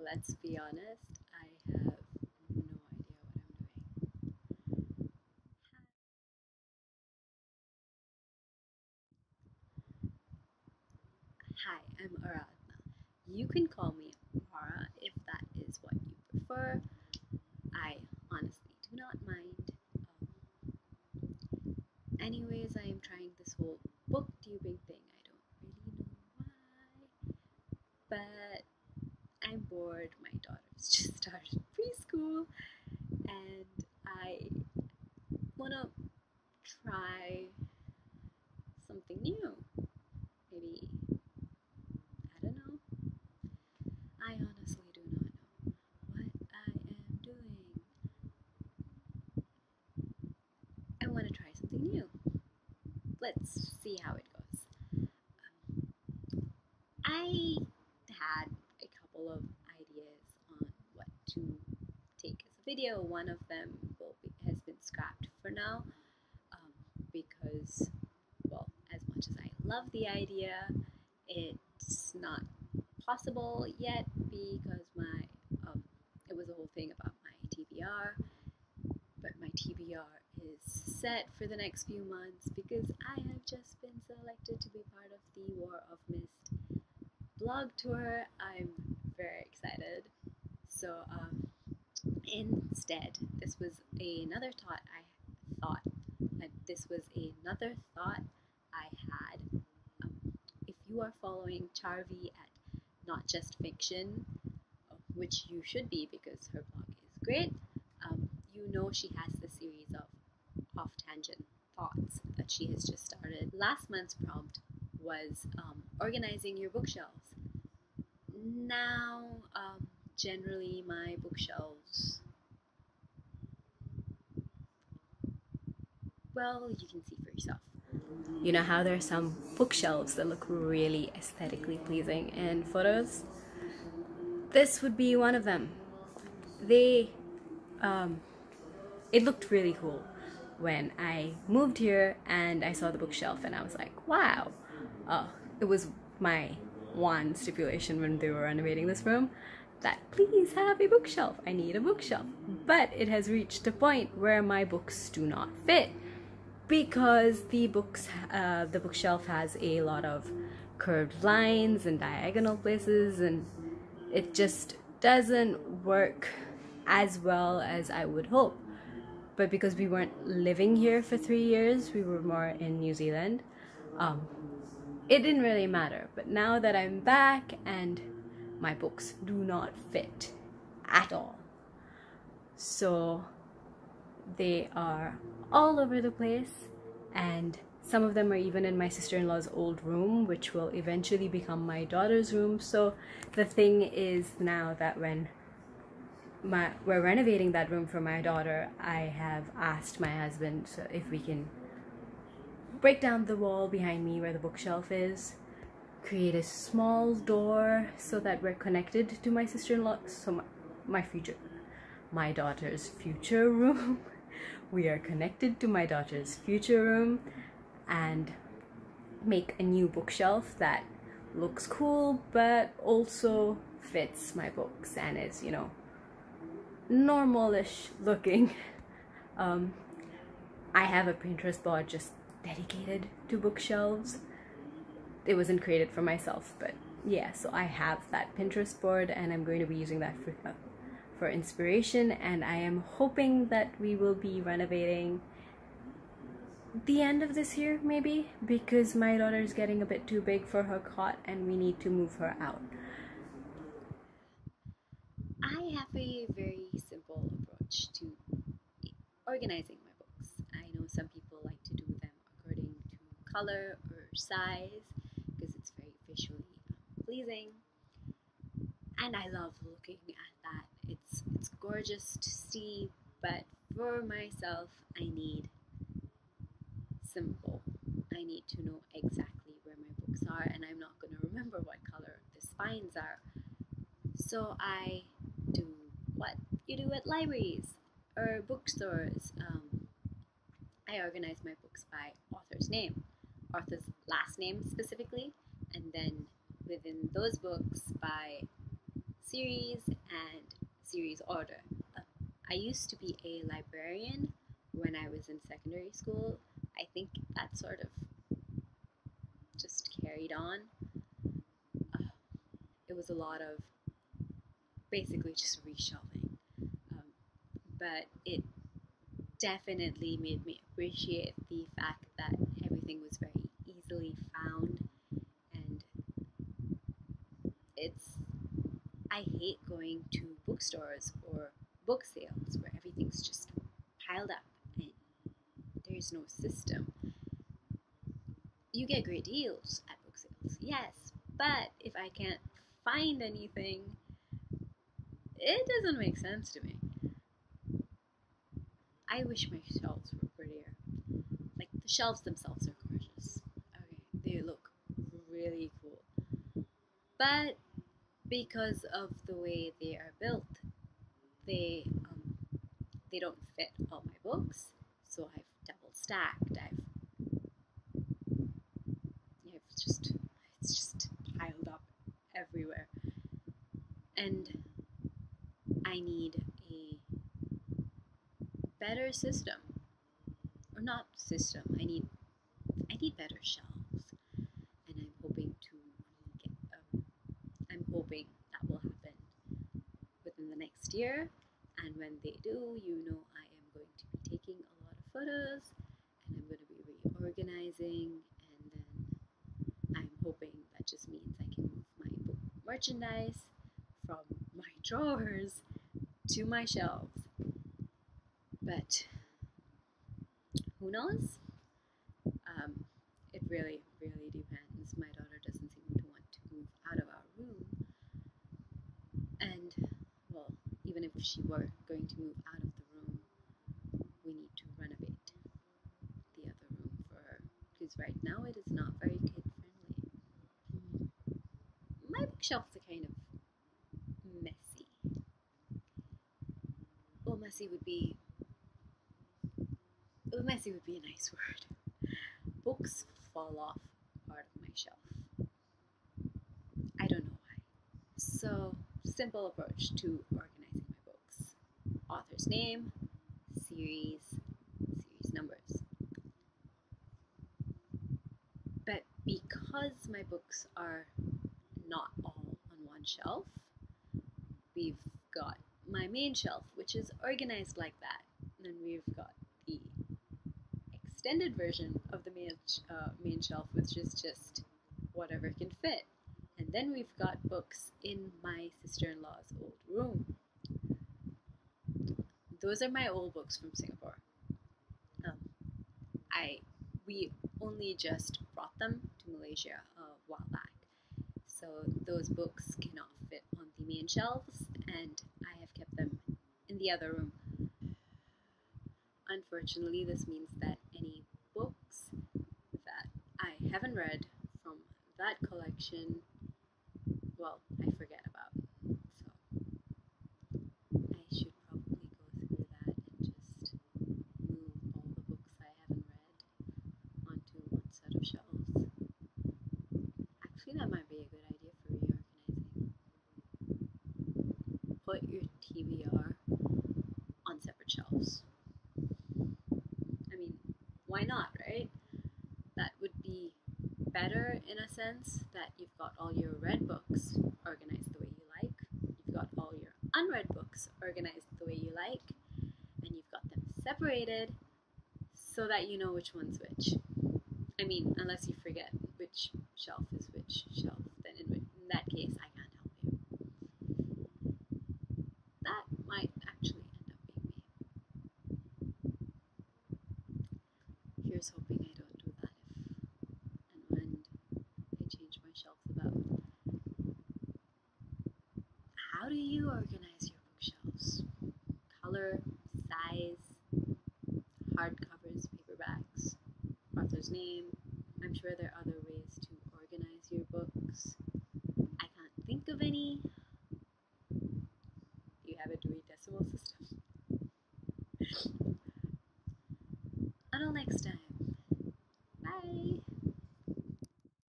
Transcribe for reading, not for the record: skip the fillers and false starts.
Let's be honest, I have no idea what I'm doing. Hi, I'm Aradna. You can call me Aura if that is what you prefer. I honestly do not mind. Anyways, I am trying this whole booktubing thing. I don't really know why, but I'm bored. My daughter's just started preschool, and I want to try something new. Maybe, I don't know. I honestly do not know what I am doing. I want to try something new. Let's see how it goes. I had a couple of ideas on what to take as a video. One of them has been scrapped for now because, well, as much as I love the idea, it's not possible yet because it was a whole thing about my TBR, but my TBR is set for the next few months because I have just been selected to be part of the War of Mist blog tour. I'm very excited. So instead, this was another thought I thought. This was another thought I had. If you are following Charvi at Not Just Fiction, which you should be because her blog is great, you know she has the series of off tangent thoughts that she has just started. Last month's prompt was organizing your bookshelves. Now, generally, my bookshelves, well, you can see for yourself. You know how there are some bookshelves that look really aesthetically pleasing in photos? This would be one of them. They, it looked really cool when I moved here and I saw the bookshelf and I was like, wow. It was my one stipulation when they were renovating this room, that please have a bookshelf. I need a bookshelf. But it has reached a point where my books do not fit because the bookshelf has a lot of curved lines and diagonal places, and it just doesn't work as well as I would hope. But because we weren't living here for 3 years, we were more in New Zealand, it didn't really matter. But now that I'm back and my books do not fit at all, so they are all over the place, and some of them are even in my sister-in-law's old room, which will eventually become my daughter's room. So the thing is now that when we're renovating that room for my daughter, I have asked my husband if we can break down the wall behind me where the bookshelf is, create a small door so that we're connected to my sister-in-law, so my daughter's future room. We are connected to my daughter's future room, and make a new bookshelf that looks cool but also fits my books and is, you know, normalish looking. I have a Pinterest board just dedicated to bookshelves. It wasn't created for myself, but yeah, so I have that Pinterest board and I'm going to be using that for inspiration, and I am hoping that we will be renovating the end of this year maybe, because my daughter is getting a bit too big for her cot and we need to move her out. I have a very simple approach to organizing my books. I know some people like to do them according to color or size because it's very visually pleasing, and I love looking at that. It's gorgeous to see, but for myself, I need simple. I need to know exactly where my books are, and I'm not going to remember what color the spines are. So I do what you do at libraries or bookstores. I organize my books by author's name, author's last name specifically, and then within those books by series and series order. Uh, I used to be a librarian when I was in secondary school. I think that sort of just carried on. Uh, it was a lot of basically just reshelving, um, but it definitely made me appreciate the fact that everything was very easily found, and it's I hate going to bookstores or book sales where everything's just piled up and there's no system. You get great deals at book sales, yes, but if I can't find anything, it doesn't make sense to me. I wish my shelves were prettier. Like, the shelves themselves are gorgeous. Okay, they look really cool. But because of the way they are built, they they don't fit all my books. So I've double stacked. I've just it's just piled up everywhere, and I need a better system, or not system. I need better shelves, and get. I'm hoping that will happen within the next year. And when they do, I am going to be taking a lot of photos, and I'm going to be reorganizing, and then I'm hoping that just means I can move my book merchandise from my drawers to my shelves. But who knows? Um, it really, really depends. My daughter doesn't seem to want to move out of our room, and well, even if she were going to move out of the room, we need to renovate the other room for her because right now it is not very kid friendly. My bookshelves are kind of messy. Well, messy would be a nice word. Books fall off part of my shelf. I don't know why. So, simple approach to organizing my books: author's name, series numbers. But because my books are not all on one shelf, we've got my main shelf, which is organized like that. And then we've got the extended version of the main shelf, which is just whatever can fit. And then we've got books in my sister-in-law's old room. Those are my old books from Singapore. Um, I we only just brought them to Malaysia a while back, so those books cannot fit on the main shelves, and I have kept them in the other room. Unfortunately, this means that any books that I haven't read from that collection, well, I forget about. So I should probably go through that and just move all the books I haven't read onto one set of shelves. Actually, that might be a good idea for reorganizing. Put your TBR on separate shelves. I mean, why not, right? That would be better in a sense that you've got all your read books organized the way you like, you've got all your unread books organized the way you like, and you've got them separated so that you know which one's which. I mean, unless you forget which shelf is which shelf, then in that case, I can't help you. That might actually end up being me. Here's hoping I don't do that if and when I change my shelves about. How do you organize your bookshelves? Color, size, hardcovers, paperbacks, author's name. I'm sure there are other ways to organize your books. I can't think of any,